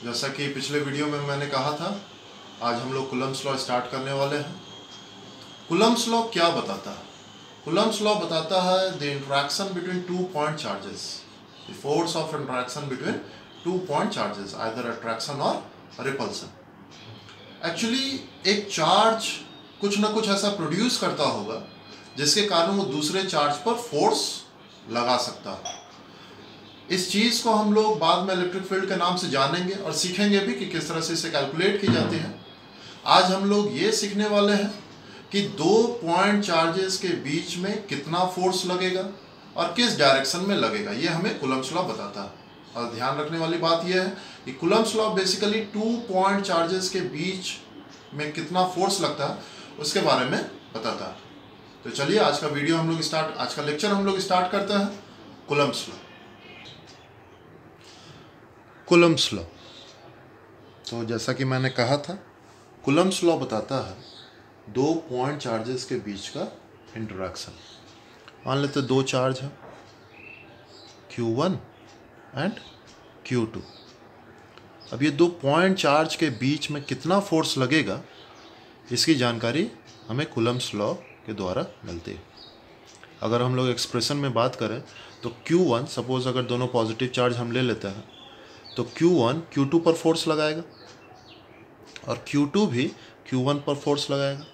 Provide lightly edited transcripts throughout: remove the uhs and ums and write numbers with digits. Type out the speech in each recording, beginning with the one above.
जैसा कि पिछले वीडियो में मैंने कहा था, आज हम लोग कूलम्ब्स लॉ स्टार्ट करने वाले हैं। कूलम्ब्स लॉ क्या बताता है? कूलम्ब्स लॉ बताता है the interaction between two point charges, the force of interaction between two point charges, either attraction और रिपल्सन। एक्चुअली एक चार्ज कुछ ना कुछ ऐसा प्रोड्यूस करता होगा जिसके कारण वो दूसरे चार्ज पर फोर्स लगा सकता है। इस चीज़ को हम लोग बाद में इलेक्ट्रिक फील्ड के नाम से जानेंगे और सीखेंगे भी कि किस तरह से इसे कैलकुलेट की जाती है। आज हम लोग ये सीखने वाले हैं कि दो पॉइंट चार्जेस के बीच में कितना फोर्स लगेगा और किस डायरेक्शन में लगेगा, ये हमें कूलम्ब्स लॉ बताता है। और ध्यान रखने वाली बात यह है कि Coulomb's law basically two point charges के बीच में कितना फोर्स लगता है उसके बारे में बताता है। तो चलिए आज का लेक्चर हम लोग स्टार्ट करते हैं। Coulomb's law. कूलम्ब्स लॉ, तो जैसा कि मैंने कहा था, कूलम्ब्स लॉ बताता है दो पॉइंट चार्जेस के बीच का इंटरेक्शन। मान लेते दो चार्ज है Q1 एंड Q2। अब ये दो पॉइंट चार्ज के बीच में कितना फोर्स लगेगा इसकी जानकारी हमें कूलम्ब्स लॉ के द्वारा मिलती है। अगर हम लोग एक्सप्रेशन में बात करें तो Q1, सपोज अगर दोनों पॉजिटिव चार्ज हम ले लेते हैं तो Q1 Q2 पर फोर्स लगाएगा और Q2 भी Q1 पर फोर्स लगाएगा।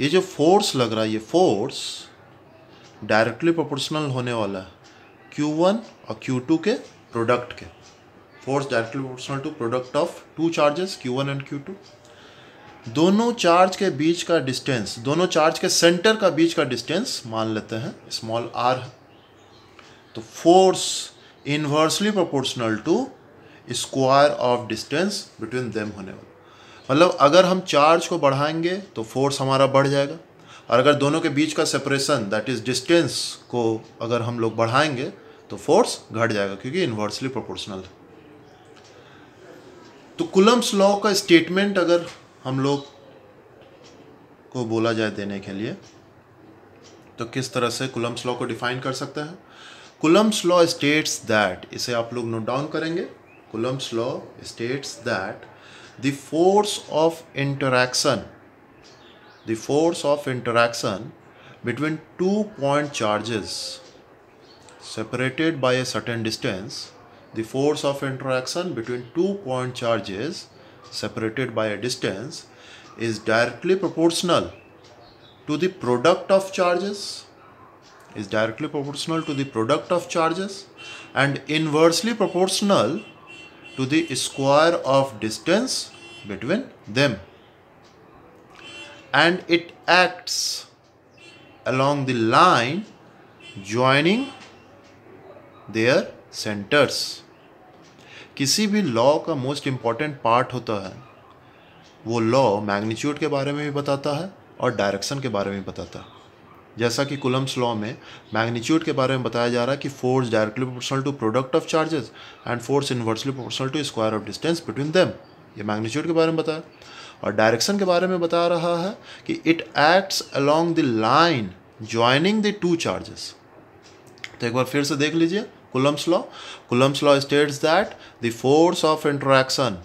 ये जो फोर्स लग रहा है, ये फोर्स डायरेक्टली प्रोपोर्शनल होने वाला है Q1 और Q2 के प्रोडक्ट के। Force directly proportional to product of two charges Q1 and Q2। दोनों चार्ज के बीच का डिस्टेंस, दोनों चार्ज के सेंटर का बीच का डिस्टेंस मान लेते हैं स्मॉल r है। तो force inversely proportional to square of distance between them होने वाला। मतलब अगर हम चार्ज को बढ़ाएंगे तो फोर्स हमारा बढ़ जाएगा, और अगर दोनों के बीच का सेपरेशन दैट इज डिस्टेंस को अगर हम लोग बढ़ाएंगे तो फोर्स घट जाएगा, क्योंकि इनवर्सली प्रोपोर्शनल है। तो कूलम्ब्स लॉ का स्टेटमेंट अगर हम लोग को बोला जाए देने के लिए तो किस तरह से कूलम्ब्स लॉ को डिफाइन कर सकते हैं? कूलम्ब्स लॉ स्टेट्स दैट, इसे आप लोग नोट डाउन करेंगे। Coulomb's law states that the force of interaction between two point charges separated by a certain distance, the force of interaction between two point charges separated by a distance is directly proportional to the product of charges, and inversely proportional to the square of distance between them, and it acts along the line joining their centers। किसी भी law का most important part होता है, वो law magnitude के बारे में भी बताता है और डायरेक्शन के बारे में बताता है। जैसा कि कूलम्ब्स लॉ में मैग्नीट्यूड के बारे में बताया जा रहा है कि force directly proportional to product of charges and force inversely proportional to square of distance between them, ये मैग्नीट्यूड के बारे में बताया। और डायरेक्शन के बारे में बता रहा है कि it acts along the line joining the two charges. तो एक बार फिर से देख लीजिए Coulomb's law. Coulomb's law states that the force of interaction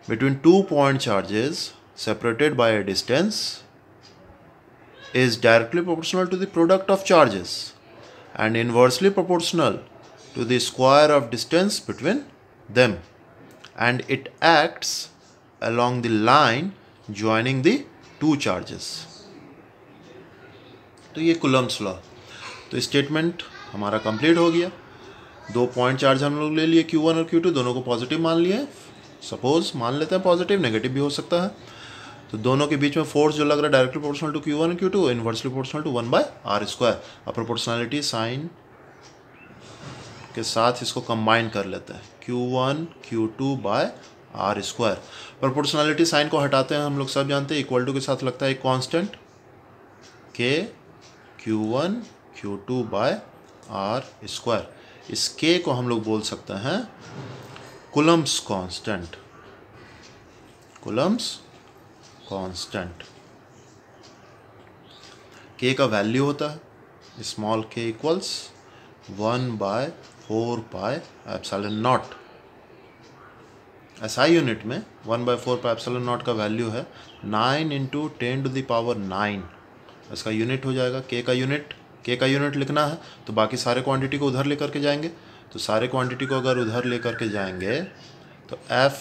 between two point charges separated by a distance is directly proportional to the product of charges and inversely proportional to the square of distance between them, and it acts along the line joining the two charges। तो ये Coulomb's law. तो statement हमारा complete हो गया। दो point charge हम लोग ले लिए Q1 और Q2, दोनों को पॉजिटिव मान लिए। सपोज मान लेते हैं पॉजिटिव, नेगेटिव भी हो सकता है। तो दोनों के बीच में फोर्स जो लग रहा है डायरेक्टली प्रोपोर्शनल टू Q1 और Q2, inversely proportional to 1/r²। अब प्रोपोर्शनलिटी साइन के साथ इसको कंबाइन कर लेते हैं, Q1 Q2/r²। प्रोपोर्शनलिटी साइन को हटाते हैं, हम लोग सब जानते हैं इक्वल टू के साथ लगता है एक कांस्टेंट K Q1 Q2/r²। इस K को हम लोग बोल सकते हैं Coulomb's constant. Coulomb's constant K का वैल्यू होता है small k equals 1/4πε0। SI unit में 1/4 पाई एप्सिलॉन नॉट का वैल्यू है 9 × 10⁻9। इसका यूनिट हो जाएगा के का यूनिट लिखना है तो बाकी सारे क्वांटिटी को उधर लेकर के जाएंगे। तो सारे क्वांटिटी को अगर उधर लेकर के जाएंगे तो F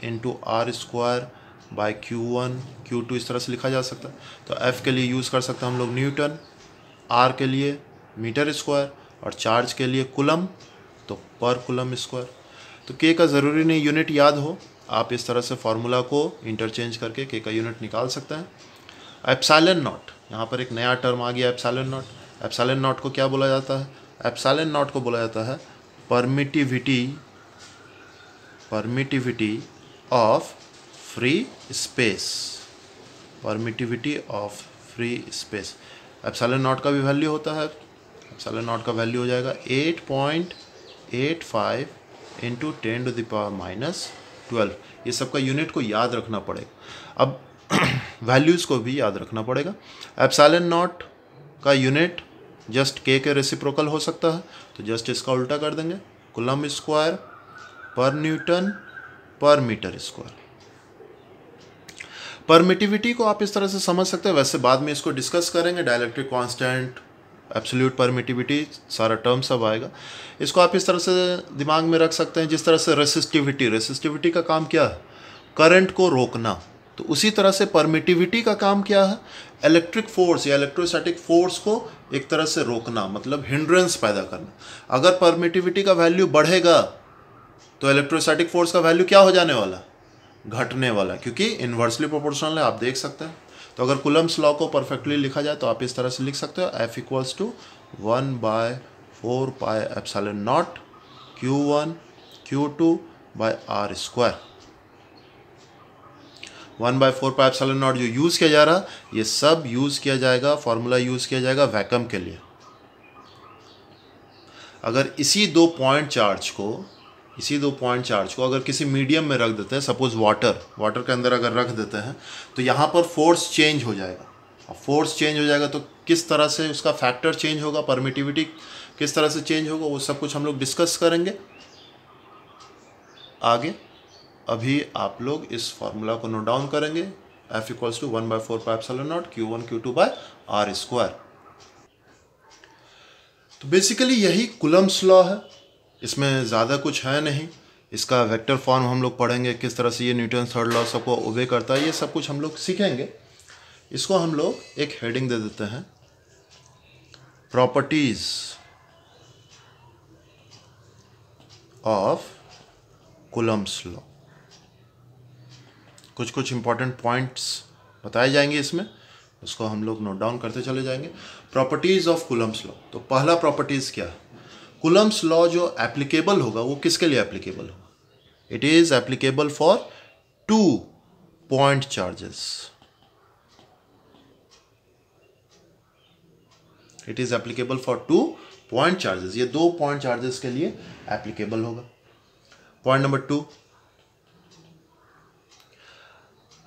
× r² / Q1 Q2 इस तरह से लिखा जा सकता है। तो F के लिए यूज़ कर सकते हैं हम लोग न्यूटन, R के लिए मीटर स्क्वायर और चार्ज के लिए कूलम, तो पर कूलम स्क्वायर। तो K का ज़रूरी नहीं यूनिट याद हो, आप इस तरह से फार्मूला को इंटरचेंज करके K का यूनिट निकाल सकते हैं। एप्सिलॉन नॉट, यहाँ पर एक नया टर्म आ गया एप्सिलॉन नॉट। एप्सिलॉन नॉट को क्या बोला जाता है? एप्सिलॉन नॉट को बोला जाता है permittivity of free space. Permittivity of free space. Epsilon naught का भी वैल्यू होता है, एप्सिलॉन नॉट का वैल्यू हो जाएगा 8.85 × 10⁻⁻12। ये सब का यूनिट को याद रखना पड़ेगा। अब वैल्यूज़ को भी याद रखना पड़ेगा। एप्सिलॉन नॉट का यूनिट जस्ट के रेसिप्रोकल हो सकता है, तो जस्ट इसका उल्टा कर देंगे, कूलम स्क्वायर पर न्यूटन पर मीटर स्क्वायर। परमिटिविटी को आप इस तरह से समझ सकते हैं, वैसे बाद में इसको डिस्कस करेंगे। डाइलेक्ट्रिक कांस्टेंट, एब्सोल्यूट परमिटिविटी, सारा टर्म सब आएगा। इसको आप इस तरह से दिमाग में रख सकते हैं जिस तरह से रेसिस्टिविटी का काम क्या है? करंट को रोकना। तो उसी तरह से परमिटिविटी का काम क्या है? इलेक्ट्रिक फोर्स या इलेक्ट्रोस्टैटिक फोर्स को एक तरह से रोकना, मतलब हिंड्रेंस पैदा करना। अगर परमिटिविटी का वैल्यू बढ़ेगा तो इलेक्ट्रोस्टैटिक फोर्स का वैल्यू क्या हो जाने वाला? घटने वाला, क्योंकि इन्वर्सली प्रोपोर्शनल है, आप देख सकते हैं। तो अगर कूलम्स लॉ को परफेक्टली लिखा जाए तो आप इस तरह से लिख सकते हो, F = 1/4 pi epsilon not Q1 Q2 r²। 1/4 pi epsilon not जो यूज़ किया जा रहा, ये सब यूज़ किया जाएगा, फॉर्मूला यूज़ किया जाएगा वैक्यूम के लिए। अगर इसी दो पॉइंट चार्ज को अगर किसी मीडियम में रख देते हैं, सपोज वाटर के अंदर अगर रख देते हैं, तो यहाँ पर फोर्स चेंज हो जाएगा। और फोर्स चेंज हो जाएगा तो किस तरह से उसका फैक्टर चेंज होगा, परमिटिविटी किस तरह से चेंज होगा, वो सब कुछ हम लोग डिस्कस करेंगे आगे। अभी आप लोग इस फार्मूला को नोट डाउन करेंगे, F = 1/4 pi epsilon not Q1 Q2 r²। तो बेसिकली यही कूलम्स लॉ है, इसमें ज़्यादा कुछ है नहीं। इसका वेक्टर फॉर्म हम लोग पढ़ेंगे, किस तरह से ये न्यूटन थर्ड लॉ सबको ओबे करता है, ये सब कुछ हम लोग सीखेंगे। इसको हम लोग एक हेडिंग दे देते हैं, प्रॉपर्टीज ऑफ कूलम्स लॉ। कुछ इंपॉर्टेंट पॉइंट्स बताए जाएंगे इसमें, उसको हम लोग नोट डाउन करते चले जाएंगे। Properties of Coulomb's law. तो पहला प्रॉपर्टीज क्या है? कूलम्स लॉ जो एप्लीकेबल होगा वो किसके लिए एप्लीकेबल होगा? It is applicable for 2 point charges. It is applicable for 2 point charges. ये 2 पॉइंट चार्जेस के लिए एप्लीकेबल होगा। पॉइंट नंबर 2,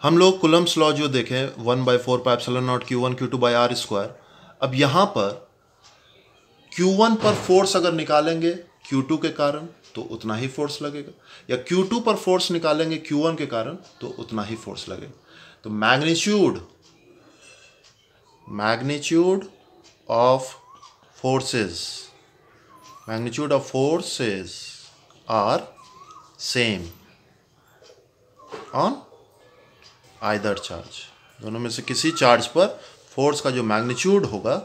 हम लोग कूलम्स लॉ जो देखें 1/4 pi epsilon not Q1 Q2 r²। अब यहां पर Q1 पर फोर्स अगर निकालेंगे Q2 के कारण तो उतना ही फोर्स लगेगा, या Q2 पर फोर्स निकालेंगे Q1 के कारण तो उतना ही फोर्स लगेगा। तो magnitude of forces are same on either charge. दोनों में से किसी चार्ज पर फोर्स का जो मैग्नीट्यूड होगा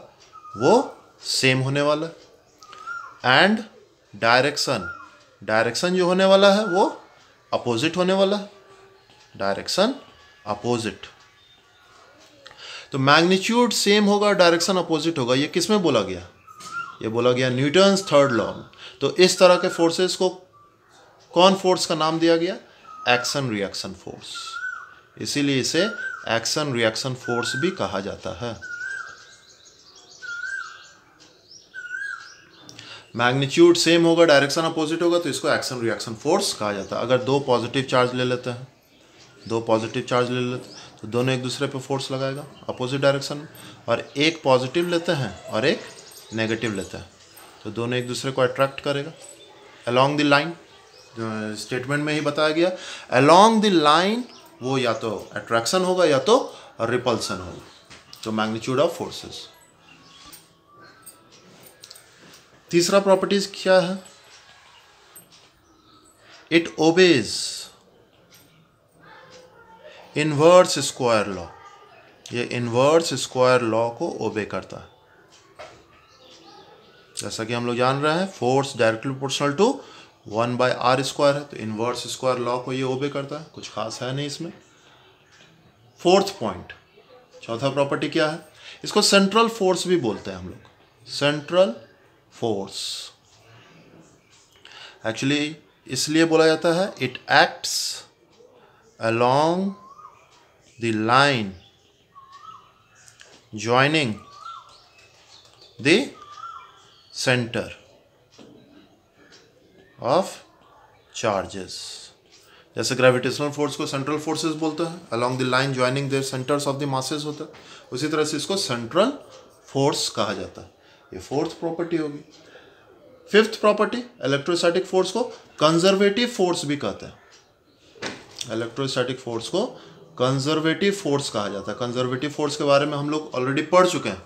वो सेम होने वाला। एंड डायरेक्शन जो होने वाला है वो अपोजिट होने वाला है, डायरेक्शन अपोजिट। तो मैग्नीट्यूड सेम होगा, डायरेक्शन अपोजिट होगा। ये किस में बोला गया? ये बोला गया न्यूटन्स थर्ड लॉ में। तो इस तरह के फोर्सेस को कौन फोर्स का नाम दिया गया? Action reaction force. इसीलिए इसे एक्शन रिएक्शन फोर्स भी कहा जाता है। मैग्नीट्यूड सेम होगा, डायरेक्शन अपोजिट होगा, तो इसको एक्शन रिएक्शन फोर्स कहा जाता है। अगर 2 पॉजिटिव चार्ज ले लेते हैं, तो दोनों एक दूसरे पे फोर्स लगाएगा अपोजिट डायरेक्शन में, और एक पॉजिटिव लेते हैं और एक नेगेटिव लेते हैं तो दोनों एक दूसरे को अट्रैक्ट करेगा अलोंग द लाइन। स्टेटमेंट में ही बताया गया। अलोंग द लाइन वो या तो अट्रैक्शन होगा या तो रिपल्सन होगा। तो मैग्नीट्यूड ऑफ फोर्सेस। तीसरा प्रॉपर्टीज क्या है? It obeys inverse square law. ये इनवर्स स्क्वायर लॉ को ओबे करता है। जैसा कि हम लोग जान रहे हैं force directly proportional to 1/r square है, तो इनवर्स स्क्वायर लॉ को ये ओबे करता है। कुछ खास है नहीं इसमें। फोर्थ पॉइंट, चौथा प्रॉपर्टी क्या है? इसको सेंट्रल फोर्स भी बोलते हैं हम लोग। सेंट्रल फोर्स एक्चुअली इसलिए बोला जाता है it acts along the line joining the centre of charges. जैसे ग्रेविटेशनल फोर्स को सेंट्रल फोर्सेस बोलते हैं, along the line joining the centres of the masses होता है, उसी तरह से इसको सेंट्रल फोर्स कहा जाता है। ये फोर्थ प्रॉपर्टी होगी। फिफ्थ प्रॉपर्टी, इलेक्ट्रोस्टैटिक फोर्स को कंजर्वेटिव फोर्स भी कहते हैं। इलेक्ट्रोस्टैटिक फोर्स को कंजर्वेटिव फोर्स कहा जाता है। कंजर्वेटिव फोर्स के बारे में हम लोग ऑलरेडी पढ़ चुके हैं,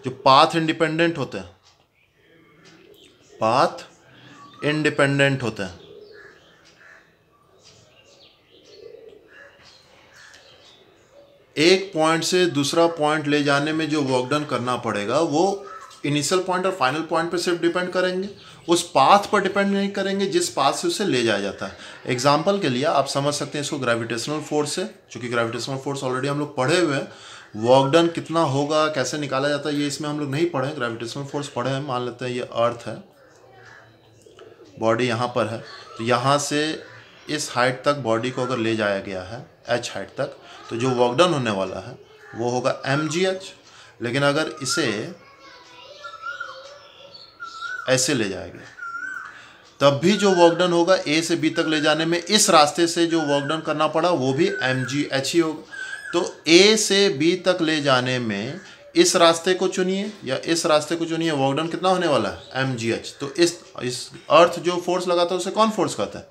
जो पाथ इंडिपेंडेंट होते हैं। पाथ इंडिपेंडेंट होते हैं। एक पॉइंट से दूसरा पॉइंट ले जाने में जो वर्क डन करना पड़ेगा वो इनिशियल पॉइंट और फाइनल पॉइंट पर सिर्फ डिपेंड करेंगे, उस पाथ पर डिपेंड नहीं करेंगे जिस पाथ से उसे ले जाया जाता है। एग्जाम्पल के लिए आप समझ सकते हैं इसको ग्रेविटेशनल फोर्स से, क्योंकि ग्रेविटेशनल फोर्स ऑलरेडी हम लोग पढ़े हुए हैं। वर्क डन कितना होगा, कैसे निकाला जाता है, ये इसमें हम लोग नहीं पढ़े। ग्रेविटेशनल फोर्स पढ़े हैं। मान लेते हैं ये अर्थ है, बॉडी यहाँ पर है, तो यहाँ से इस हाइट तक बॉडी को अगर ले जाया गया है h हाइट तक, तो जो वर्क डन होने वाला है वो होगा mgh। लेकिन अगर इसे ऐसे ले जाया गया तब भी जो वर्क डन होगा a से b तक ले जाने में इस रास्ते से जो वर्क डन करना पड़ा वो भी mgh ही होगा। तो a से b तक ले जाने में इस रास्ते को चुनिए या इस रास्ते को चुनिए, वर्क डन कितना होने वाला है mgh। तो इस अर्थ जो फोर्स लगाता है उसे कौन फोर्स कहता है?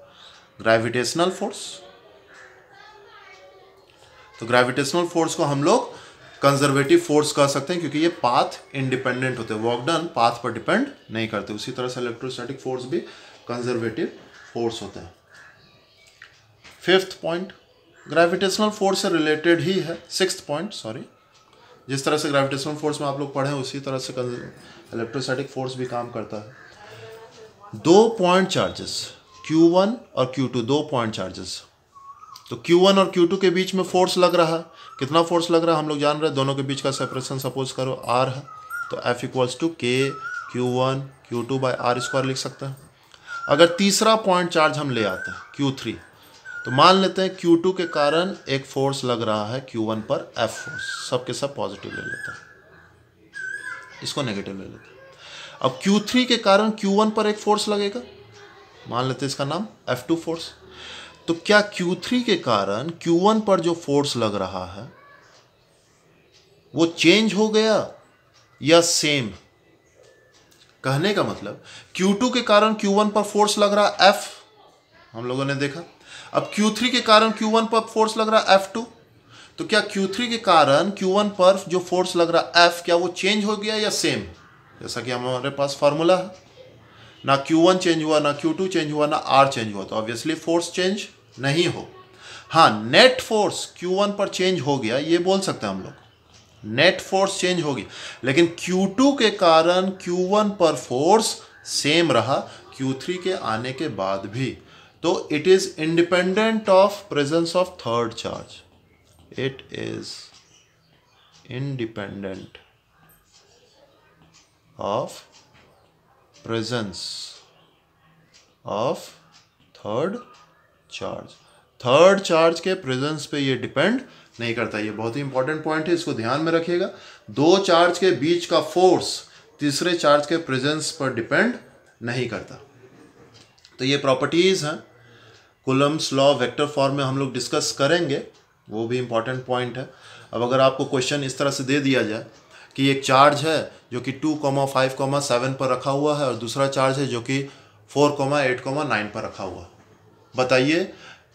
Gravitational force. तो ग्रेविटेशनल फोर्स को हम लोग कंजर्वेटिव फोर्स कह सकते हैं, क्योंकि ये पाथ इंडिपेंडेंट होते हैं, वर्क डन पाथ पर डिपेंड नहीं करते। उसी तरह से इलेक्ट्रोस्टैटिक फोर्स भी कंजर्वेटिव फोर्स होते हैं। फिफ्थ पॉइंट ग्रेविटेशनल फोर्स से रिलेटेड ही है। सिक्स्थ पॉइंट, सॉरी, जिस तरह से ग्रेविटेशनल फोर्स में आप लोग पढ़े हैं उसी तरह से इलेक्ट्रोस्टैटिक फोर्स भी काम करता है। 2 पॉइंट चार्जेस Q1 और Q2, 2 पॉइंट चार्जेस। तो Q1 और Q2 के बीच में फोर्स लग रहा है। कितना फोर्स लग रहा है हम लोग जान रहे हैं। दोनों के बीच का सेपरेशन सपोज करो R है, तो F = K Q1 Q2/r² लिख सकते हैं। अगर तीसरा पॉइंट चार्ज हम ले आते हैं Q3, तो मान लेते हैं Q2 के कारण एक फोर्स लग रहा है Q1 पर, F फोर्स। सब के सब पॉजिटिव ले लेते हैं, इसको नेगेटिव ले लेते हैं। अब Q3 के कारण Q1 पर एक फोर्स लगेगा, मान लेते हैं इसका नाम F2 फोर्स। तो क्या Q3 के कारण Q1 पर जो फोर्स लग रहा है वो चेंज हो गया या सेम? कहने का मतलब Q2 के कारण Q1 पर फोर्स लग रहा है F, हम लोगों ने देखा। अब Q3 के कारण Q1 पर फोर्स लग रहा है F2, तो क्या Q3 के कारण Q1 पर जो फोर्स लग रहा है F, क्या वो चेंज हो गया या सेम? जैसा कि हमारे पास फॉर्मूला है, ना Q1 चेंज हुआ, ना Q2 चेंज हुआ, ना R चेंज हुआ, तो ऑब्वियसली फोर्स चेंज नहीं हो। हाँ, नेट फोर्स Q1 पर चेंज हो गया, ये बोल सकते हैं हम लोग, नेट फोर्स चेंज होगी। लेकिन Q2 के कारण Q1 पर फोर्स सेम रहा Q3 के आने के बाद भी। तो it is independent of presence of third charge. It is independent of presence of third charge. Third charge के प्रेजेंस पे ये डिपेंड नहीं करता। ये बहुत ही इंपॉर्टेंट पॉइंट है, इसको ध्यान में रखिएगा। दो चार्ज के बीच का फोर्स तीसरे चार्ज के प्रेजेंस पर डिपेंड नहीं करता। तो ये प्रॉपर्टीज हैं, कूलम्ब्स लॉ वेक्टर फॉर्म में हम लोग डिस्कस करेंगे, वो भी इंपॉर्टेंट पॉइंट है। अब अगर आपको क्वेश्चन इस तरह से दे दिया जाए कि एक चार्ज है जो कि 2, 5, 7 पर रखा हुआ है और दूसरा चार्ज है जो कि 4, 8, 9 पर रखा हुआ है, बताइए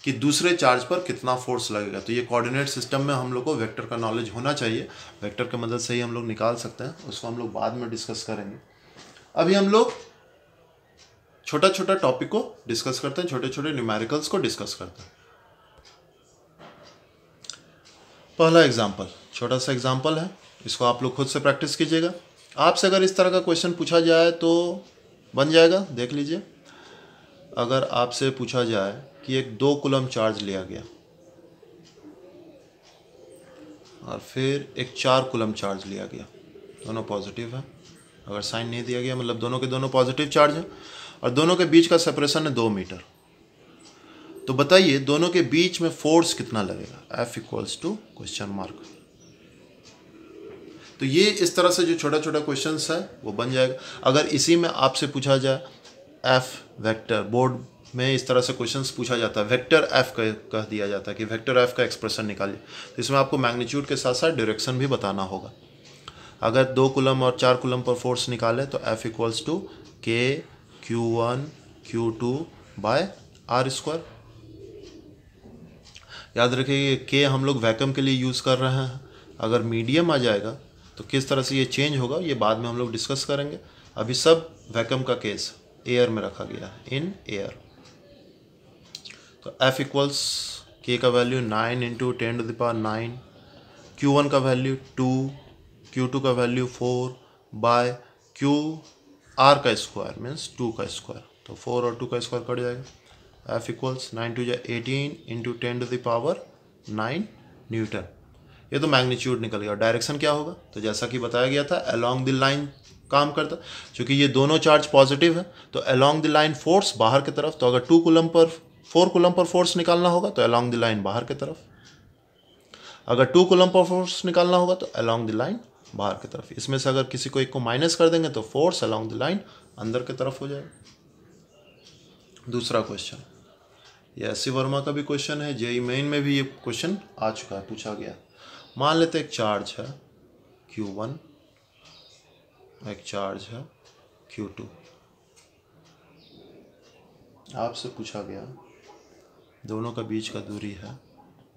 कि दूसरे चार्ज पर कितना फोर्स लगेगा। तो ये कोऑर्डिनेट सिस्टम में हम लोग को वेक्टर का नॉलेज होना चाहिए। वेक्टर की मदद से ही हम लोग निकाल सकते हैं, उसको हम लोग बाद में डिस्कस करेंगे। अभी हम लोग छोटा छोटा टॉपिक को डिस्कस करते हैं, छोटे छोटे न्यूमेरिकल्स को डिस्कस करते हैं। पहला एग्जाम्पल, छोटा सा एग्जाम्पल है, इसको आप लोग खुद से प्रैक्टिस कीजिएगा। आपसे अगर इस तरह का क्वेश्चन पूछा जाए तो बन जाएगा, देख लीजिए। अगर आपसे पूछा जाए कि एक 2 कूलम चार्ज लिया गया और फिर एक 4 कूलम चार्ज लिया गया, दोनों पॉजिटिव है। अगर साइन नहीं दिया गया मतलब दोनों के दोनों पॉजिटिव चार्ज हैं और दोनों के बीच का सेपरेशन है 2 मीटर। तो बताइए दोनों के बीच में फोर्स कितना लगेगा। F equals to question mark. तो ये इस तरह से जो छोटा छोटा क्वेश्चंस है वो बन जाएगा। अगर इसी में आपसे पूछा जाए F वेक्टर, बोर्ड में इस तरह से क्वेश्चंस पूछा जाता है, वेक्टर F कह दिया जाता है कि वेक्टर F का एक्सप्रेशन निकालिए, तो इसमें आपको मैग्नीट्यूड के साथ साथ डायरेक्शन भी बताना होगा। अगर 2 कूलम और 4 कूलम पर फोर्स निकाले तो F equals to K Q1 Q2 by R square. याद रखिए के हम लोग वैक्यूम के लिए यूज़ कर रहे हैं। अगर मीडियम आ जाएगा तो किस तरह से ये चेंज होगा ये बाद में हम लोग डिस्कस करेंगे। अभी सब वैक्यूम का केस एयर में रखा गया है, इन एयर। तो F इक्वल्स के का वैल्यू 9 इंटू 10⁹, Q1 का वैल्यू 2, Q2 का वैल्यू 4 बाय Q R का स्क्वायर मीन्स 2 का स्क्वायर। तो 4 और 2 का स्क्वायर कट जाएगा। F equals 9 2 18 into 10⁹9 Newton. ये तो मैग्नीट्यूड निकल गया। डायरेक्शन क्या होगा, तो जैसा कि बताया गया था अलोंग द लाइन काम करता। क्योंकि ये दोनों चार्ज पॉजिटिव है तो अलोंग द लाइन फोर्स बाहर की तरफ। तो अगर 4 कूलम पर फोर्स निकालना होगा तो अलोंग द लाइन बाहर की तरफ। अगर 2 कूलम पर फोर्स निकालना होगा तो अलोंग द लाइन बाहर की तरफ। इसमें से अगर किसी को एक को माइनस कर देंगे तो फोर्स अलोंग द लाइन अंदर की तरफ हो जाएगा। दूसरा क्वेश्चन, ये एस सी वर्मा का भी क्वेश्चन है, जेई मेन में भी ये क्वेश्चन आ चुका है, पूछा गया। मान लेते एक चार्ज है Q1, एक चार्ज है Q2। आपसे पूछा गया दोनों का बीच का दूरी है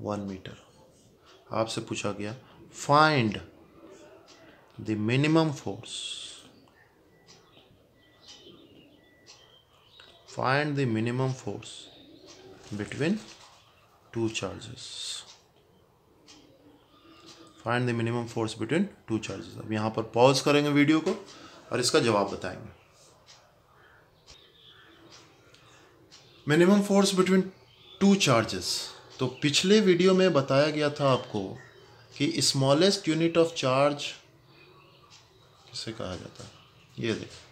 1 मीटर। आपसे पूछा गया find the minimum force, find the minimum force between 2 charges. Find the minimum force between 2 charges. अब यहाँ पर पॉज करेंगे वीडियो को और इसका जवाब बताएंगे। मिनिमम फोर्स बिटवीन 2 चार्जेस, तो पिछले वीडियो में बताया गया था आपको कि स्मॉलेस्ट यूनिट ऑफ चार्ज किसे कहा जाता है। ये देखिए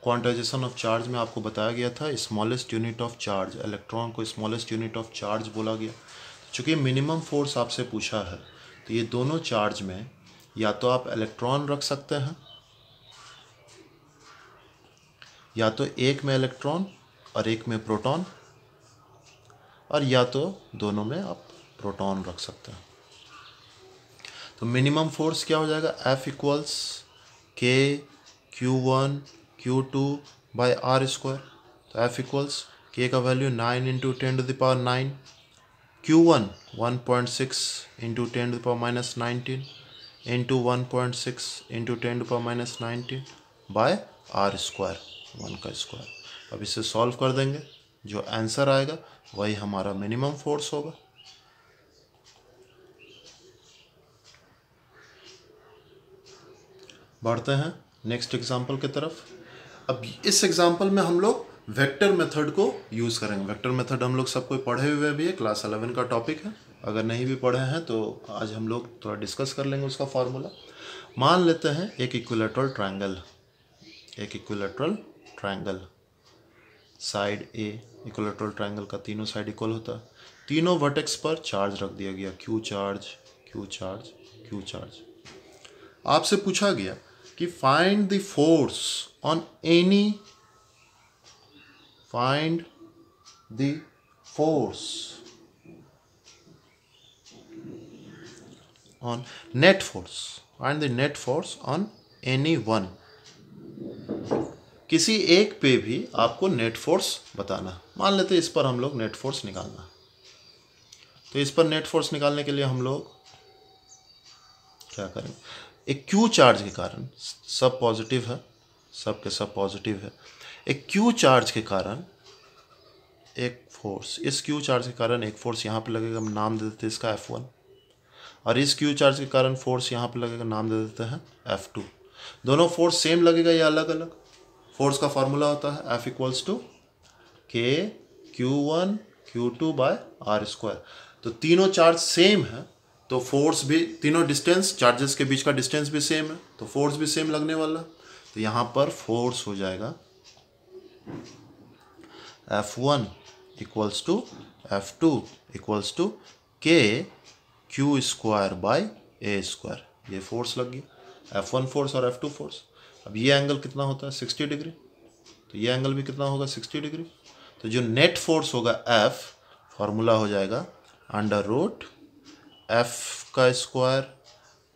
क्वांटाइजेशन ऑफ चार्ज में आपको बताया गया था smallest unit of charge, electron को स्मॉलेस्ट यूनिट ऑफ चार्ज बोला गया। चूँकि मिनिमम फोर्स आपसे पूछा है तो ये दोनों चार्ज में या तो आप इलेक्ट्रॉन रख सकते हैं, या तो एक में इलेक्ट्रॉन और एक में प्रोटॉन, और या तो दोनों में आप प्रोटॉन रख सकते हैं। तो मिनिमम फोर्स क्या हो जाएगा, F equals K Q1 Q2 by R square. तो F इक्वल्स K का value 9 into 10⁹9, Q1 1.6 into 10⁻19 into 1.6 into 10⁻19 by R square, 1 का स्क्वायर। अब इसे सॉल्व कर देंगे, जो आंसर आएगा वही हमारा मिनिमम फोर्स होगा। बढ़ते हैं नेक्स्ट एग्जाम्पल की तरफ। अब इस एग्जाम्पल में हम लोग वेक्टर मेथड को यूज़ करेंगे। वेक्टर मेथड हम लोग सब कोई पढ़े हुए भी है, क्लास 11 का टॉपिक है। अगर नहीं भी पढ़े हैं तो आज हम लोग थोड़ा डिस्कस कर लेंगे उसका फार्मूला। मान लेते हैं एक इक्विलैटरल ट्रायंगल, एक इक्विलैटरल ट्रायंगल, साइड ए, इक्विलैटरल ट्रायंगल का तीनों साइड इक्वल होता है। तीनों वर्टेक्स पर चार्ज रख दिया गया, Q charge Q charge Q charge. आपसे पूछा गया कि find the force on any, find the force on net force, find the net force on any one. किसी एक पे भी आपको नेट फोर्स बताना, मान लेते हैं इस पर हम लोग नेट फोर्स निकालना। तो इस पर नेट फोर्स निकालने के लिए हम लोग क्या करें, एक क्यू चार्ज के कारण, सब पॉजिटिव है, सब के सब पॉजिटिव है, एक क्यू चार्ज के कारण एक फोर्स, इस क्यू चार्ज के कारण एक फोर्स यहाँ पे लगेगा, हम नाम दे देते हैं इसका F1, और इस क्यू चार्ज के कारण फोर्स यहाँ पे लगेगा, नाम दे देते हैं F2। दोनों फोर्स सेम लगेगा या अलग अलग? फोर्स का फॉर्मूला होता है F equals to K Q1 Q2 by R square. तो तीनों चार्ज सेम है, तो फोर्स भी, तीनों डिस्टेंस, चार्जेस के बीच का डिस्टेंस भी सेम है, तो फोर्स भी सेम लगने वाला। तो यहाँ पर फोर्स हो जाएगा F1 equals to F2 equals to K Q square by A square. ये फोर्स लग गया, F1 फोर्स और F2 फोर्स। अब ये एंगल कितना होता है 60 डिग्री, तो ये एंगल भी कितना होगा 60 डिग्री। तो जो नेट फोर्स होगा F, फॉर्मूला हो जाएगा अंडर रूट F का स्क्वायर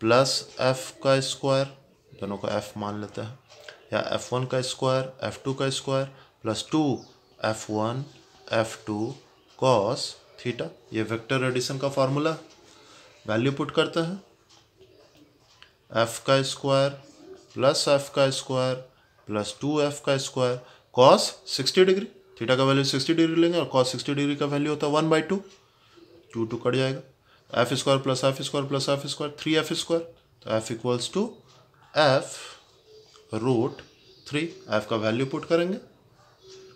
प्लस F का स्क्वायर, दोनों को F मान लेते हैं, या F1 का स्क्वायर F2 का square plus 2F1 F2 cos theta. ये वेक्टर एडिशन का फॉर्मूला, वैल्यू पुट करते हैं, F का स्क्वायर प्लस F का स्क्वायर प्लस 2F का स्क्वायर कॉस 60 डिग्री, थीटा का वैल्यू 60 डिग्री लेंगे और कॉस 60 डिग्री का वैल्यू होता है 1/2, 2 कट जाएगा, F square plus F square plus F square 3F square. तो F equals to F root 3, F का वैल्यू पुट करेंगे,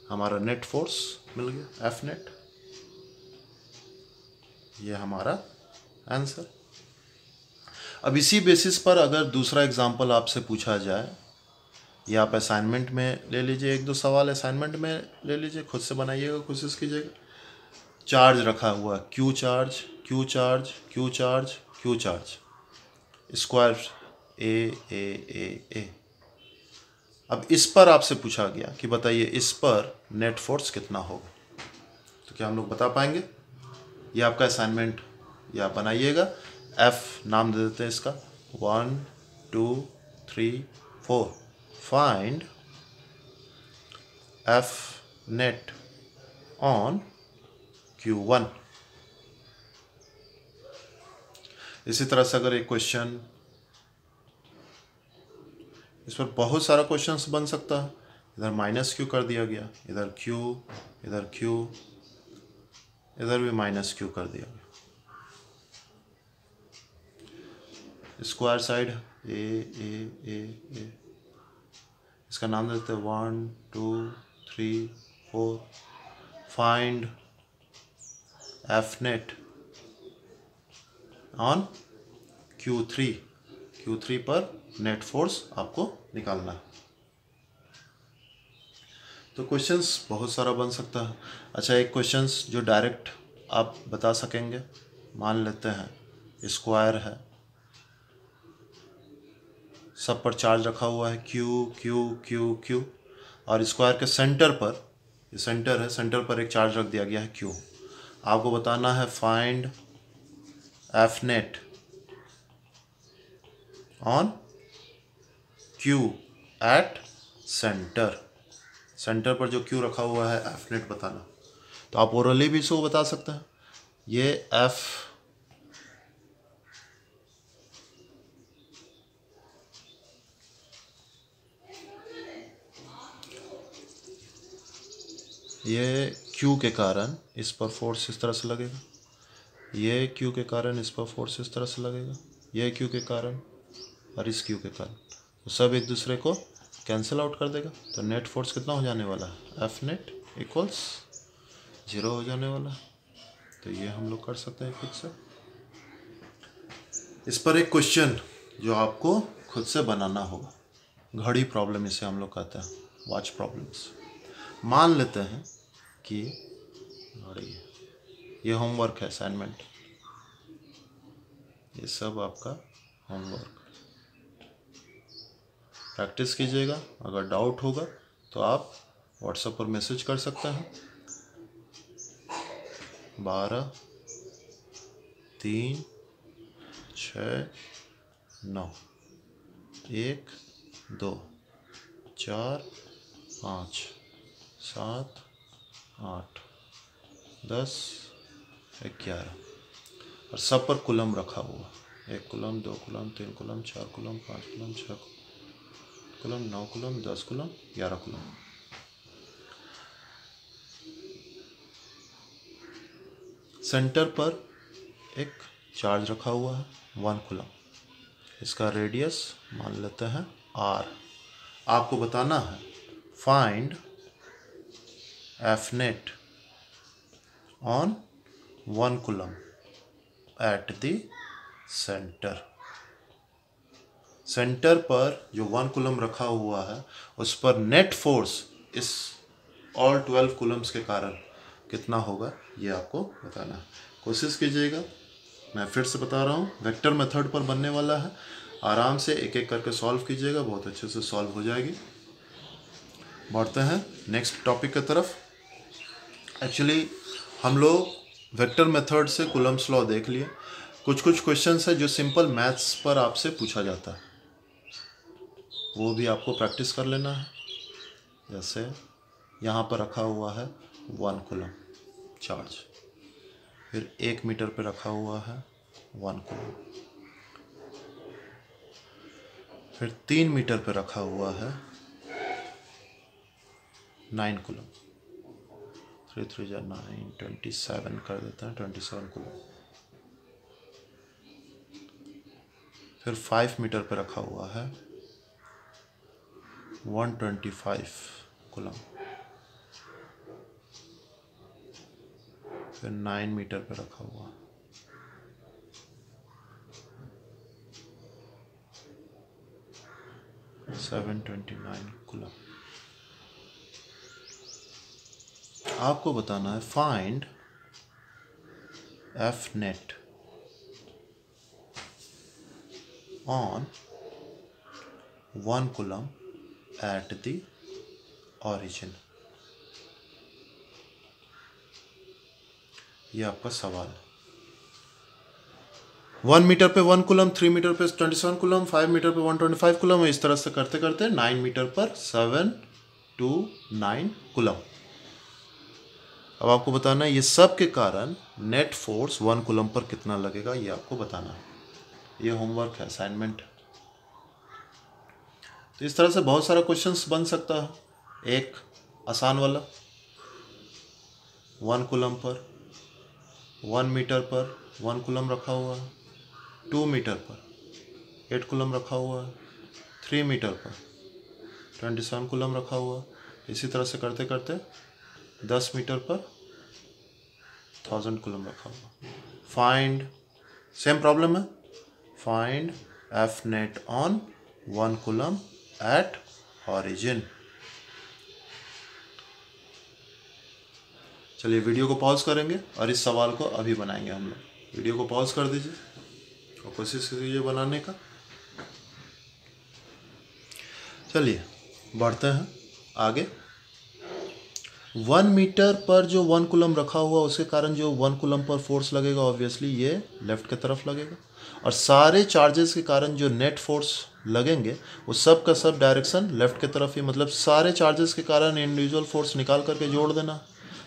हमारा नेट फोर्स मिल गया F नेट। ये हमारा आंसर। अब इसी बेसिस पर अगर दूसरा एग्जांपल आपसे पूछा जाए, या आप असाइनमेंट में ले लीजिए, एक दो सवाल असाइनमेंट में ले लीजिए, खुद से बनाइएगा, कोशिश कीजिएगा। चार्ज रखा हुआ है, q charge q charge q charge q charge, square a. अब इस पर आपसे पूछा गया कि बताइए इस पर नेट फोर्स कितना होगा, तो क्या हम लोग बता पाएंगे? ये आपका असाइनमेंट, ये आप बनाइएगा। F नाम दे देते हैं इसका, 1 2 3 4, find F net on Q1। इसी तरह से अगर एक क्वेश्चन, इस पर बहुत सारा क्वेश्चंस बन सकता है, इधर माइनस क्यू कर दिया गया, इधर क्यू, इधर क्यू, इधर भी माइनस क्यू कर दिया गया, स्क्वायर साइड ए। इसका नाम देते हैं 1 2 3 4, find F net on Q3 पर नेट फोर्स आपको निकालना है। तो क्वेश्चंस बहुत सारा बन सकता है। अच्छा, एक क्वेश्चंस जो डायरेक्ट आप बता सकेंगे, मान लेते हैं स्क्वायर है, सब पर चार्ज रखा हुआ है क्यू क्यू क्यू क्यू, और स्क्वायर के सेंटर पर, ये सेंटर है, सेंटर पर एक चार्ज रख दिया गया है क्यू। आपको बताना है find F net on Q at centre. Centre पर जो क्यू रखा हुआ है F नेट बताना। तो आप ओरली भी इसको बता सकते हैं। ये F ये Q के कारण इस पर फोर्स इस तरह से लगेगा, ये Q के कारण इस पर फोर्स इस तरह से लगेगा, ये Q के कारण और इस Q के कारण, तो सब एक दूसरे को कैंसिल आउट कर देगा। तो नेट फोर्स कितना हो जाने वाला है, F नेट इक्वल्स 0 हो जाने वाला है। तो ये हम लोग कर सकते हैं खुद से। इस पर एक क्वेश्चन जो आपको खुद से बनाना होगा, घड़ी प्रॉब्लम इसे हम लोग कहते हैं, वॉच प्रॉब्लम्स। मान लेते हैं कि घड़ी, ये होमवर्क है, असाइनमेंट, ये सब आपका होमवर्क, प्रैक्टिस कीजिएगा। अगर डाउट होगा तो आप व्हाट्सएप पर मैसेज कर सकते हैं, 12 3 6 9 1 2 4 5 7 8, 10, 11 और सब पर कूलम रखा हुआ, 1 coulomb, 2 coulomb, 3 coulomb, 4 coulomb, 5 coulomb, 6 coulomb, 9 coulomb, 10 coulomb, 11 coulomb. Centre पर एक चार्ज रखा हुआ है 1 कूलम, इसका रेडियस मान लेते हैं r। आपको बताना है find F net on 1 coulomb at the centre. Centre पर जो 1 कूलम रखा हुआ है उस पर नेट फोर्स इस ऑल 12 कूलम्स के कारण कितना होगा, ये आपको बताना है। कोशिश कीजिएगा, मैं फिर से बता रहा हूँ, वेक्टर मेथड पर बनने वाला है। आराम से एक एक करके सॉल्व कीजिएगा, बहुत अच्छे से सॉल्व हो जाएगी। बढ़ते हैं नेक्स्ट टॉपिक की तरफ। एक्चुअली हम लोग वेक्टर मेथड से कूलम्स लॉ देख लिए। कुछ कुछ क्वेश्चंस है जो सिंपल मैथ्स पर आपसे पूछा जाता है, वो भी आपको प्रैक्टिस कर लेना है। जैसे यहाँ पर रखा हुआ है 1 कूलम चार्ज, फिर 1 मीटर पे रखा हुआ है 1 कूलम, फिर 3 मीटर पे रखा हुआ है 9 कूलम, 3 3 जा 9, 27 कर देते हैं, 27 कूलम। फिर 5 मीटर पे रखा हुआ है 125 कूलम, फिर 9 मीटर पे रखा हुआ 729 कूलम। आपको बताना है find F net on 1 coulomb at the origin. ये आपका सवाल है। 1 मीटर पे 1 कूलम, 3 मीटर पे 27 कूलम, 5 मीटर पे 125 कूलम, इस तरह से करते करते 9 मीटर पर 729 कूलम। अब आपको बताना है ये सब के कारण नेट फोर्स 1 कूलम पर कितना लगेगा, ये आपको बताना है। ये होमवर्क है, असाइनमेंट। तो इस तरह से बहुत सारा क्वेश्चंस बन सकता है। एक आसान वाला 1 कूलम पर 1 मीटर पर 1 कूलम रखा हुआ है, 2 मीटर पर 8 कूलम रखा हुआ है, 3 मीटर पर 27 कूलम रखा हुआ है। इसी तरह से करते करते 10 मीटर पर 1000 कूलम रखा हुआ। फाइंड, सेम प्रॉब्लम है, find F net on 1 coulomb at origin. चलिए वीडियो को पॉज करेंगे और इस सवाल को अभी बनाएंगे हम लोग। वीडियो को पॉज कर दीजिए और कोशिश कीजिए बनाने का। चलिए बढ़ते हैं आगे। 1 मीटर पर जो 1 कूलम रखा हुआ उसके कारण जो 1 कूलम पर फोर्स लगेगा ऑब्वियसली ये लेफ्ट की तरफ लगेगा, और सारे चार्जेस के कारण जो नेट फोर्स लगेंगे वो सब का सब डायरेक्शन लेफ्ट की तरफ ही, मतलब सारे चार्जेस के कारण इंडिविजुअल फोर्स निकाल करके जोड़ देना।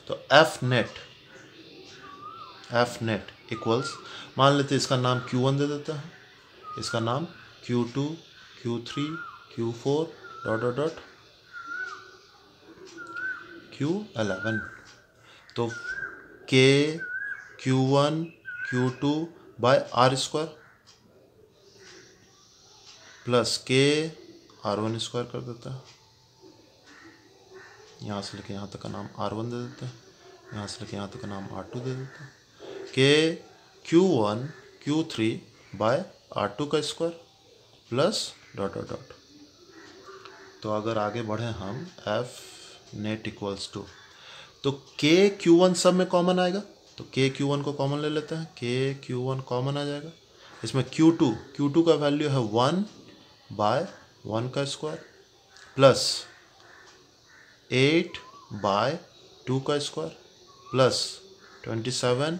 तो एफ नेट इक्वल्स, मान लेते इसका नाम Q1 दे देता है, इसका नाम Q2, Q3, Q4 dot dot dot Q11। तो K Q1 Q2 by R square plus K R1 square कर देता है। यहाँ से लेके यहाँ तक का नाम R1 दे देते हैं, यहाँ से लेके यहाँ तक का नाम R2 दे देते हैं। K Q1 Q3 bye R2 का square plus dot dot dot. तो अगर आगे बढ़े हम एफ नेट इक्वल्स टू, तो K Q1 सब में कॉमन आएगा, तो K Q1 को कॉमन ले लेते हैं, K Q1 कॉमन आ जाएगा। इसमें Q2 का वैल्यू है 1 बाय 1 का स्क्वायर प्लस 8 बाय 2 का स्क्वायर प्लस 27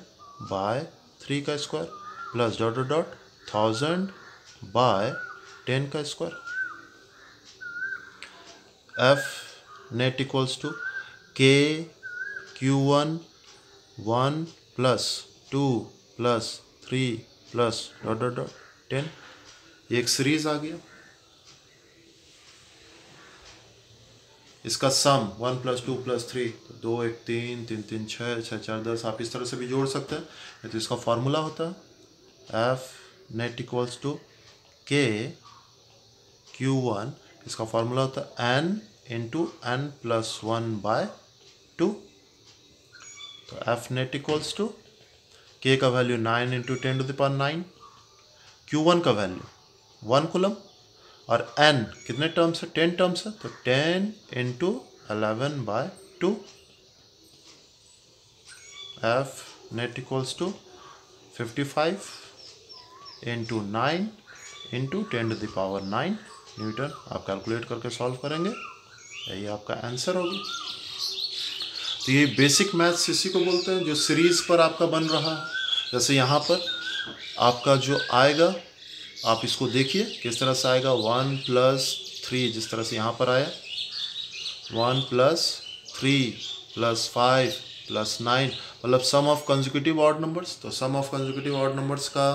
बाय 3 का square plus dot dot dot 1000 by 10 का square. F net equals to K Q1 1 plus 2 plus 3 plus dot dot dot 10, ये एक सीरीज आ गया। इसका सम 1 प्लस 2 प्लस 3, तो 2 1 3 3 3 6 6 4 10, आप इस तरह से भी जोड़ सकते हैं। तो इसका फॉर्मूला होता है F net equals to K Q1, इसका फॉर्मूला होता है n into n plus 1 by 2। तो F net equals to K का value 9 into 10 to the power 9, Q1 का वैल्यू 1 कूलम, और n कितने टर्म्स है, 10 टर्म्स है, तो 10 into 11 by 2। F net equals to 55 into 9 into 10 to the power 9 newton. आप calculate करके सॉल्व करेंगे, यही आपका आंसर होगी। तो ये बेसिक मैथ्स इसी को बोलते हैं जो सीरीज पर आपका बन रहा है। जैसे यहाँ पर आपका जो आएगा, आप इसको देखिए किस तरह से आएगा, 1 प्लस 3 जिस तरह से यहाँ पर आया, 1 प्लस 3 प्लस 5 प्लस 9, मतलब सम ऑफ कंसेक्यूटिव ऑड नंबर्स। तो सम ऑफ कंसेक्यूटिव ऑड नंबर्स का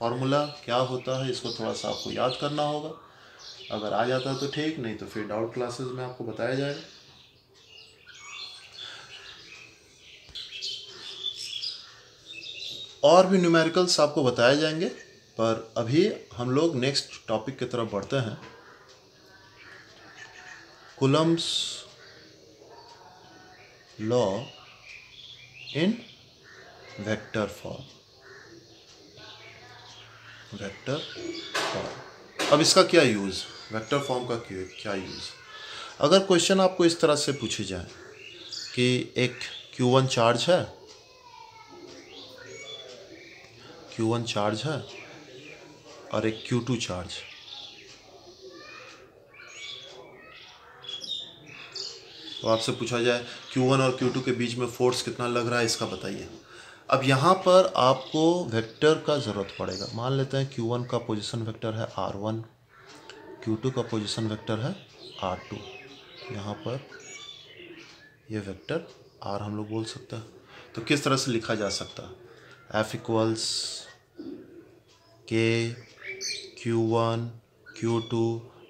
फॉर्मूला क्या होता है, इसको थोड़ा सा आपको याद करना होगा। अगर आ जाता है तो ठीक, नहीं तो फिर डाउट क्लासेस में आपको बताया जाएगा। और भी न्यूमेरिकल्स आपको बताए जाएंगे, पर अभी हम लोग नेक्स्ट टॉपिक की तरफ बढ़ते हैं। Coulomb's law in vector form. Vector form, अब इसका क्या यूज़, वेक्टर फॉर्म का क्या यूज़। अगर क्वेश्चन आपको इस तरह से पूछे जाए कि एक Q1 चार्ज है, Q1 चार्ज है और एक Q2 चार्ज, तो आपसे पूछा जाए Q1 और Q2 के बीच में फोर्स कितना लग रहा है, इसका बताइए। अब यहाँ पर आपको वेक्टर का ज़रूरत पड़ेगा। मान लेते हैं Q1 का पोजीशन वेक्टर है R1, Q2 का पोजीशन वेक्टर है R2। यहाँ पर ये वेक्टर R हम लोग बोल सकते हैं। तो किस तरह से लिखा जा सकता है, F इक्वल्स के Q1 Q2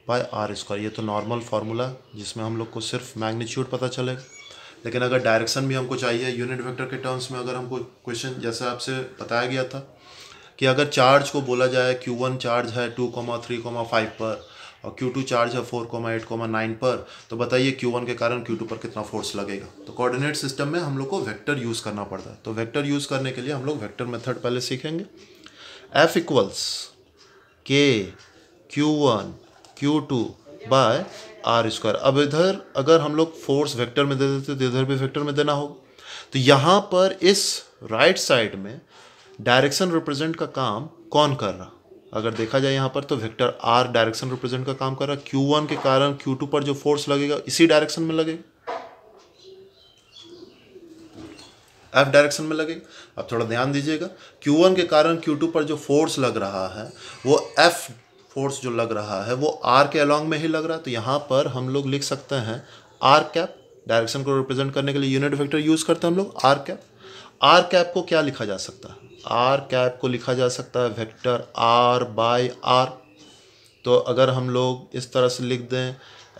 by R square. ये तो नॉर्मल फार्मूला जिसमें हम लोग को सिर्फ मैग्नीट्यूड पता चलेगा, लेकिन अगर डायरेक्शन भी हमको चाहिए यूनिट वेक्टर के टर्म्स में, अगर हमको क्वेश्चन जैसे आपसे बताया गया था कि अगर चार्ज को बोला जाए Q1 चार्ज है 2,3,5 पर और Q2 चार्ज है 4,8,9 पर, तो बताइए Q1 के कारण Q2 पर कितना फोर्स लगेगा। तो कोऑर्डिनेट सिस्टम में हम लोग को वेक्टर यूज़ करना पड़ता है। तो वेक्टर यूज़ करने के लिए हम लोग वेक्टर मेथड पहले सीखेंगे। F इक्वल्स के Q1 Q2 by R square. अब इधर अगर हम लोग फोर्स वेक्टर में दे देते तो इधर भी वेक्टर में देना होगा। तो यहाँ पर इस राइट साइड में डायरेक्शन रिप्रेजेंट का काम कौन कर रहा, अगर देखा जाए यहाँ पर तो वेक्टर आर डायरेक्शन रिप्रेजेंट का काम कर रहा है। Q1 के कारण Q2 पर जो फोर्स लगेगा इसी डायरेक्शन में लगेगा, F डायरेक्शन में लगेगा। अब थोड़ा ध्यान दीजिएगा, Q1 के कारण Q2 पर जो फोर्स लग रहा है वो F फोर्स जो लग रहा है वो R के अलॉन्ग में ही लग रहा है। तो यहाँ पर हम लोग लिख सकते हैं R कैप, डायरेक्शन को रिप्रेजेंट करने के लिए यूनिट वेक्टर यूज़ करते हैं हम लोग R कैप। R कैप को क्या लिखा जा सकता है, R कैप को लिखा जा सकता है वेक्टर R बाय R। तो अगर हम लोग इस तरह से लिख दें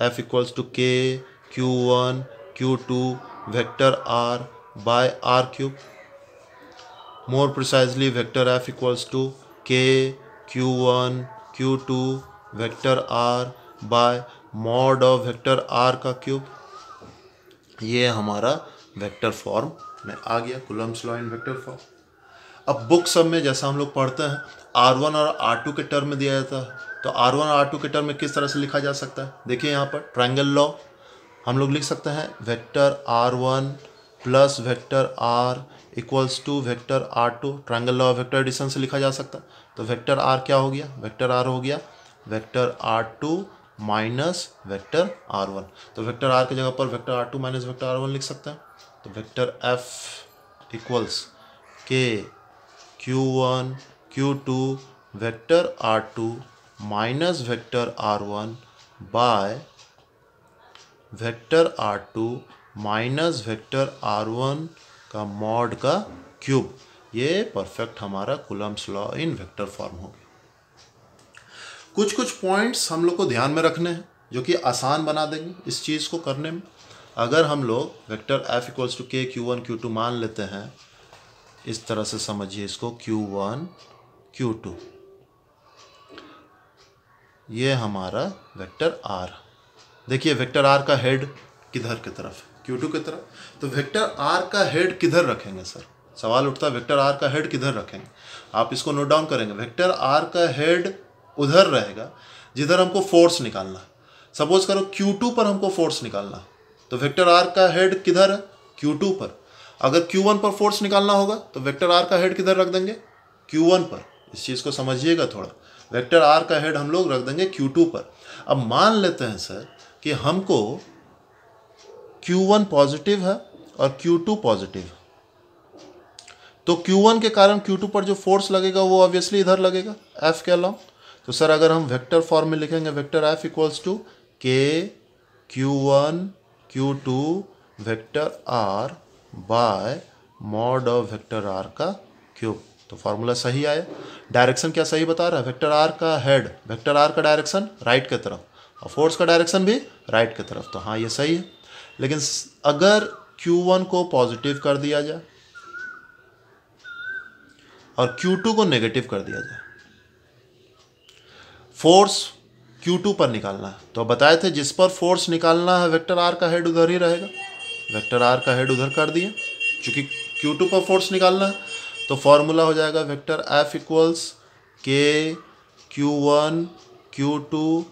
F equals to K Q1 Q2 vector R by R cube, more precisely vector F equals to K Q1 Q2 vector R by mod of vector R का क्यूब। ये हमारा वेक्टर फॉर्म में आ गया, coulomb's law in vector form. अब book सब में जैसा हम लोग पढ़ते हैं R1 और R2 के टर्म में दिया जाता है, तो R1 और R2 के टर्म में किस तरह से लिखा जा सकता है, देखिए यहाँ पर ट्रायंगल लॉ हम लोग लिख सकते हैं vector R1 plus vector R equals to vector R2। Triangle law of vector addition से लिखा जा सकता है। तो वेक्टर R क्या हो गया, वेक्टर R हो गया vector R2 minus vector R1। तो वेक्टर R की जगह पर vector R2 minus vector R1 लिख सकते हैं। तो वेक्टर F इक्वल्स के Q1 Q2 vector R2 minus vector R1 by vector R2 minus vector R1 का मॉड का क्यूब। ये परफेक्ट हमारा Coulomb's law in vector form हो गया। कुछ कुछ पॉइंट्स हम लोग को ध्यान में रखने हैं जो कि आसान बना देंगे इस चीज़ को करने में। अगर हम लोग vector F equals to K Q1 Q2 मान लेते हैं, इस तरह से समझिए इसको, Q1 Q2, ये हमारा वेक्टर R। देखिए वेक्टर R का हेड किधर की तरफ, Q2 की तरफ। तो वेक्टर R का हेड किधर रखेंगे सर? सवाल उठता है वेक्टर R का हेड किधर रखेंगे। आप इसको नोट डाउन करेंगे। वेक्टर R का हेड उधर रहेगा जिधर हमको फोर्स निकालना है। सपोज करो Q2 पर हमको फोर्स निकालना, तो वेक्टर R का हेड किधर है? Q2 पर। अगर Q1 पर फोर्स निकालना होगा तो वेक्टर R का हेड किधर रख देंगे? Q1 पर। इस चीज़ को समझिएगा थोड़ा। वेक्टर R का हेड हम लोग रख देंगे Q2 पर। अब मान लेते हैं सर कि हमको Q1 पॉजिटिव है और Q2 पॉजिटिव है, तो Q1 के कारण Q2 पर जो फोर्स लगेगा वो ऑब्वियसली इधर लगेगा F के अलाउ। तो सर अगर हम वेक्टर फॉर्म में लिखेंगे vector F equals to K Q1 Q2 vector R by mod of vector R का क्यूब, तो फॉर्मूला सही आया। डायरेक्शन क्या सही बता रहा है? वेक्टर R का हेड, वेक्टर R का डायरेक्शन राइट की तरफ और फोर्स का डायरेक्शन भी राइट की तरफ, तो हाँ ये सही है। लेकिन अगर Q1 को पॉजिटिव कर दिया जाए और Q2 को नेगेटिव कर दिया जाए, फोर्स Q2 पर निकालना है, तो बताए थे जिस पर फोर्स निकालना है वेक्टर R का हेड उधर ही रहेगा। वेक्टर R का हेड उधर कर दिए, चूंकि Q2 पर फोर्स निकालना है, तो फॉर्मूला हो जाएगा vector F equals K Q1 Q2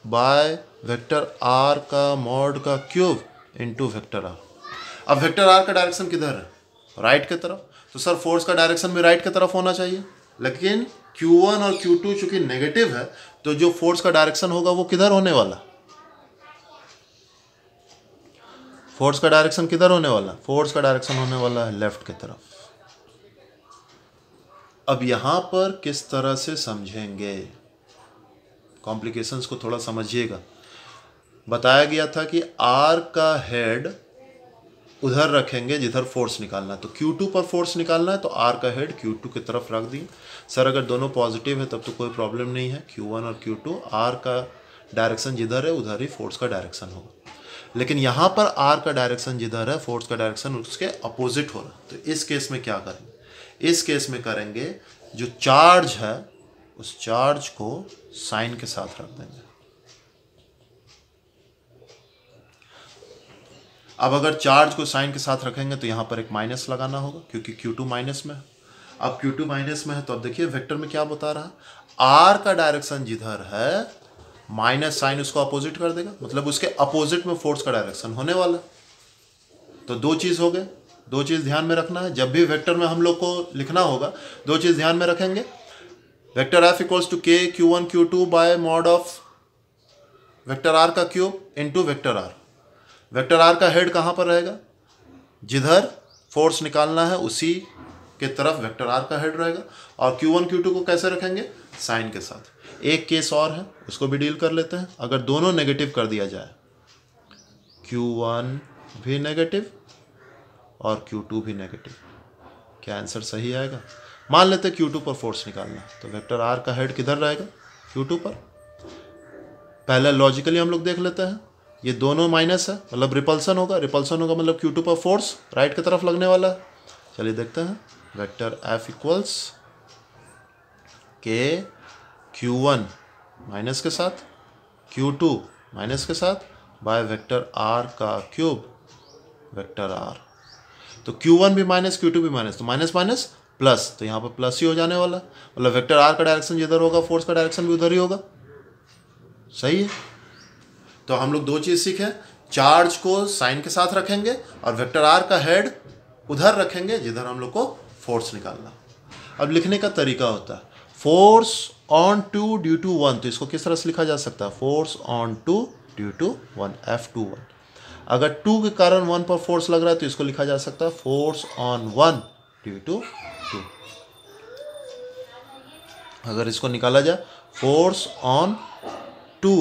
by vector R का मॉड का क्यूब इंटू वेक्टर R। अब वेक्टर R का डायरेक्शन किधर है? राइट की तरफ। तो सर फोर्स का डायरेक्शन भी राइट की तरफ होना चाहिए, लेकिन Q1 और Q2 चूंकि नेगेटिव है, तो जो फोर्स का डायरेक्शन होगा वो किधर होने वाला? फोर्स का डायरेक्शन किधर होने वाला? फोर्स का डायरेक्शन होने वाला है लेफ्ट की तरफ। अब यहां पर किस तरह से समझेंगे, कॉम्प्लिकेशंस को थोड़ा समझिएगा। बताया गया था कि R का हेड उधर रखेंगे जिधर फोर्स निकालना है, तो Q2 पर फोर्स निकालना है तो R का हेड Q2 की तरफ रख दिए। सर अगर दोनों पॉजिटिव है तब तो कोई प्रॉब्लम नहीं है, Q1 और Q2, R का डायरेक्शन जिधर है उधर ही फोर्स का डायरेक्शन होगा। लेकिन यहाँ पर R का डायरेक्शन जिधर है, फोर्स का डायरेक्शन उसके अपोजिट हो रहा है। तो इस केस में क्या करेंगे? इस केस में करेंगे जो चार्ज है उस चार्ज को साइन के साथ रख देंगे। अब अगर चार्ज को साइन के साथ रखेंगे तो यहाँ पर एक माइनस लगाना होगा क्योंकि Q2 माइनस में है। अब Q2 माइनस में है तो अब देखिए वेक्टर में क्या बता रहा है, R का डायरेक्शन जिधर है माइनस साइन उसको अपोजिट कर देगा, मतलब उसके अपोजिट में फोर्स का डायरेक्शन होने वाला। तो दो चीज़ हो गए, दो चीज़ ध्यान में रखना है। जब भी वेक्टर में हम लोग को लिखना होगा दो चीज़ ध्यान में रखेंगे। Vector F equals to K Q1 Q2 by mod of vector R का cube into vector R। Vector R का हेड कहाँ पर रहेगा? जिधर फोर्स निकालना है उसी के तरफ वेक्टर R का हेड रहेगा। और Q1 Q2 को कैसे रखेंगे? साइन के साथ। एक केस और है उसको भी डील कर लेते हैं। अगर दोनों नेगेटिव कर दिया जाए, Q1 भी नेगेटिव और Q2 भी नेगेटिव, क्या आंसर सही आएगा? मान लेते हैं Q2 पर फोर्स निकालना है तो वेक्टर R का हेड किधर रहेगा? Q2 पर। पहले लॉजिकली हम लोग देख लेते हैं, ये दोनों माइनस है मतलब रिपल्सन होगा, रिपल्सन होगा मतलब Q2 पर फोर्स राइट की तरफ लगने वाला है। चलिए देखते हैं। Vector F equals K Q1 minus के साथ Q2 माइनस के साथ बाय वेक्टर R का क्यूब वेक्टर R। तो Q1 भी माइनस Q2 भी माइनस, तो माइनस माइनस प्लस, तो यहाँ पर प्लस ही हो जाने वाला, मतलब वेक्टर R का डायरेक्शन जिधर होगा फोर्स का डायरेक्शन भी उधर ही होगा। सही है। तो हम लोग दो चीज़ सीखे, चार्ज को साइन के साथ रखेंगे और वेक्टर R का हेड उधर रखेंगे जिधर हम लोग को फोर्स निकालना। अब लिखने का तरीका होता है force on two due to 1, तो इसको किस तरह से लिखा जा सकता है? Force on two due to 1, F21। अगर 2 के कारण 1 पर फोर्स लग रहा है तो इसको लिखा जा सकता है फोर्स ऑन 1 ड्यू टू 2। अगर इसको निकाला जाए फोर्स ऑन 2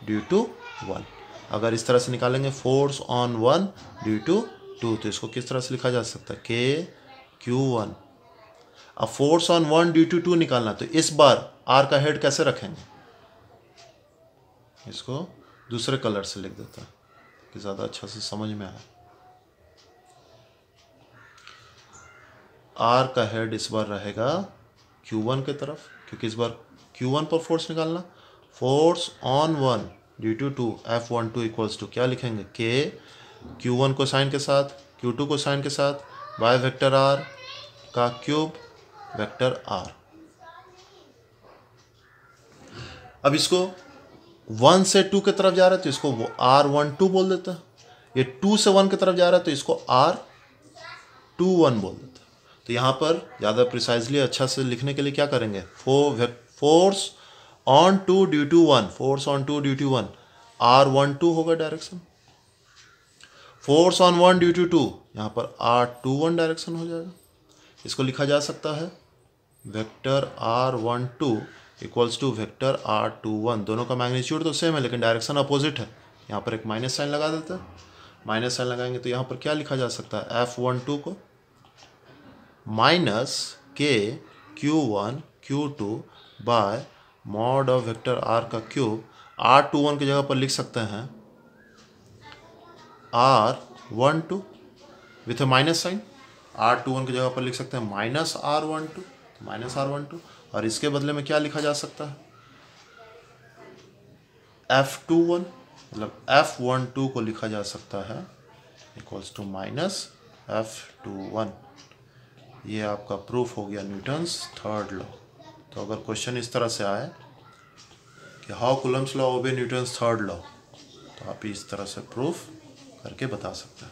ड्यू टू 1। अगर इस तरह से निकालेंगे force on one due to two, तो इसको किस तरह से लिखा जा सकता है, KQ1। अब force on one due to two निकालना, तो इस बार आर का हेड कैसे रखेंगे, इसको दूसरे कलर से लिख देता है कि ज़्यादा अच्छा से समझ में आए। आर का हेड इस बार रहेगा Q1 के तरफ, क्योंकि इस बार Q1 पर फोर्स निकालना। Force on one due to two F12 equals to क्या लिखेंगे, K Q1 को साइन के साथ, Q2 को साइन के साथ, बाय वेक्टर R का क्यूब वेक्टर R। अब इसको 1 से 2 की तरफ जा रहा है तो इसको R12 बोल देता है, ये 2 से 1 की तरफ जा रहा है तो इसको R21 बोल देता है। तो यहाँ पर ज़्यादा प्रिसाइजली अच्छा से लिखने के लिए क्या करेंगे, force on two due to one, force on two due to one, R12 होगा direction. Force on one due to two, यहाँ पर R21 डायरेक्शन हो जाएगा। इसको लिखा जा सकता है vector R12 equals to vector R21। दोनों का मैग्नीट्यूड तो सेम है लेकिन डायरेक्शन अपोजिट है। यहाँ पर एक माइनस साइन लगा देते हैं, माइनस साइन लगाएंगे तो यहाँ पर क्या लिखा जा सकता है, F12 को minus KQ1 Q2 by mod of vector R का क्यूब। R21 की जगह पर लिख सकते हैं R12 with A minus sign, R21 की जगह पर लिख सकते हैं माइनस R12, माइनस R12। और इसके बदले में क्या लिखा जा सकता है, F21, मतलब F12 को लिखा जा सकता है इक्वल्स टू माइनस F21। ये आपका प्रूफ हो गया न्यूटन्स थर्ड लॉ। तो अगर क्वेश्चन इस तरह से आए कि हाउ कूलम्स लॉ ओबे न्यूटन्स थर्ड लॉ, तो आप इस तरह से प्रूफ करके बता सकते हैं।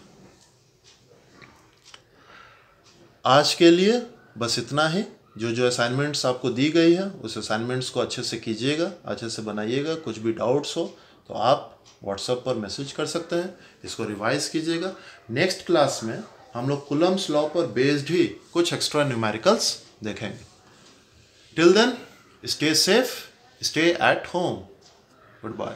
आज के लिए बस इतना ही। जो असाइनमेंट्स आपको दी गई है उस असाइनमेंट्स को अच्छे से कीजिएगा, अच्छे से बनाइएगा। कुछ भी डाउट्स हो तो आप व्हाट्सएप पर मैसेज कर सकते हैं, इसको रिवाइज कीजिएगा। नेक्स्ट क्लास में हम लोग कूलम्स लॉ पर बेस्ड ही कुछ एक्स्ट्रा न्यूमेरिकल्स देखेंगे। Till then stay safe, stay at home, good bye.